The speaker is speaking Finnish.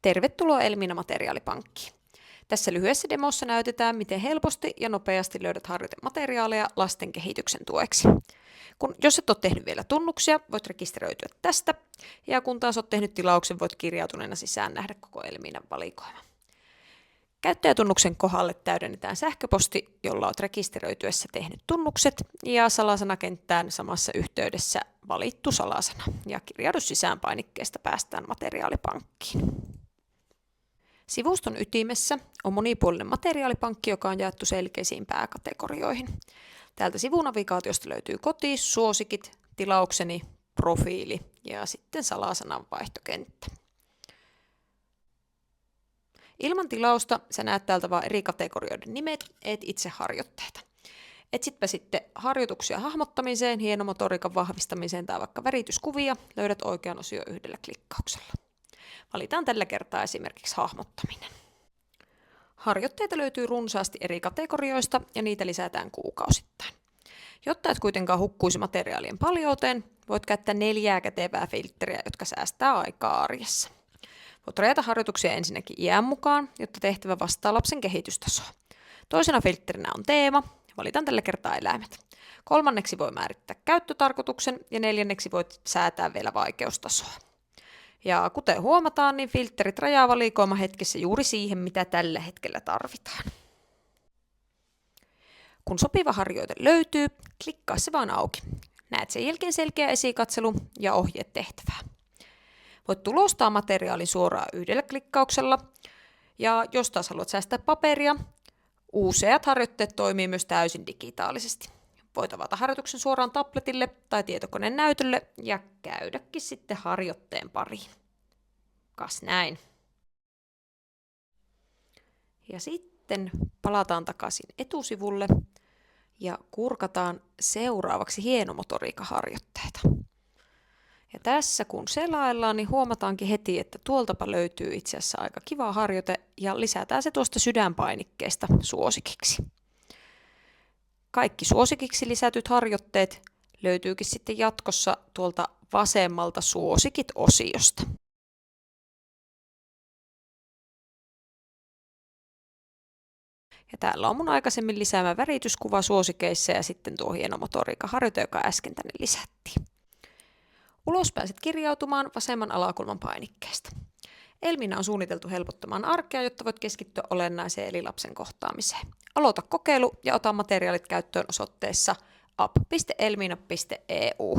Tervetuloa Elmiina materiaalipankkiin. Tässä lyhyessä demossa näytetään, miten helposti ja nopeasti löydät harjoitemateriaaleja lasten kehityksen tueksi. Jos et ole tehnyt vielä tunnuksia, voit rekisteröityä tästä, ja kun taas olet tehnyt tilauksen, voit kirjautuneena sisään nähdä koko Elmiinan valikoima. Käyttäjätunnuksen kohdalle täydennetään sähköposti, jolla olet rekisteröityessä tehnyt tunnukset, ja salasanakenttään samassa yhteydessä valittu salasana, ja kirjaudu sisään painikkeesta päästään materiaalipankkiin. Sivuston ytimessä on monipuolinen materiaalipankki, joka on jaettu selkeisiin pääkategorioihin. Täältä sivunavigaatiosta löytyy koti, suosikit, tilaukseni, profiili ja sitten salasananvaihtokenttä. Ilman tilausta sä näet täältä vain eri kategorioiden nimet, et itse harjoitteita. Etsitpä sitten harjoituksia hahmottamiseen, hienomotoriikan vahvistamiseen tai vaikka värityskuvia, löydät oikean osion yhdellä klikkauksella. Valitaan tällä kertaa esimerkiksi hahmottaminen. Harjoitteita löytyy runsaasti eri kategorioista ja niitä lisätään kuukausittain. Jotta et kuitenkaan hukkuisi materiaalien paljouteen, voit käyttää 4 kätevää filtteriä, jotka säästää aikaa arjessa. Voit rajata harjoituksia ensinnäkin iän mukaan, jotta tehtävä vastaa lapsen kehitystasoa. Toisena filtterinä on teema, valitaan tällä kertaa eläimet. Kolmanneksi voi määrittää käyttötarkoituksen ja 4. voit säätää vielä vaikeustasoa. Ja kuten huomataan, niin filterit rajaa valikoima hetkessä juuri siihen, mitä tällä hetkellä tarvitaan. Kun sopiva harjoite löytyy, klikkaa se vaan auki. Näet sen jälkeen selkeä esikatselu ja ohjeet tehtävää. Voit tulostaa materiaalin suoraan yhdellä klikkauksella. Ja jos taas haluat säästää paperia, useat harjoitteet toimii myös täysin digitaalisesti. Voit avata harjoituksen suoraan tabletille tai tietokoneen näytölle ja käydäkin sitten harjoitteen pariin. Kas näin. Ja sitten palataan takaisin etusivulle ja kurkataan seuraavaksi hienomotoriikkaharjoitteita. Ja tässä kun selaillaan, niin huomataankin heti, että tuoltapa löytyy itse asiassa aika kiva harjoite ja lisätään se tuosta sydänpainikkeesta suosikiksi. Kaikki suosikiksi lisätyt harjoitteet löytyykin sitten jatkossa tuolta vasemmalta suosikit-osiosta. Ja täällä on mun aikaisemmin lisäämä värityskuva suosikeissa ja sitten tuo hienomotoriikkaharjoite, joka äsken tänne lisättiin. Ulos pääset kirjautumaan vasemman alakulman painikkeesta. Elmiina on suunniteltu helpottamaan arkea, jotta voit keskittyä olennaiseen eli lapsen kohtaamiseen. Aloita kokeilu ja ota materiaalit käyttöön osoitteessa app.elmiina.eu.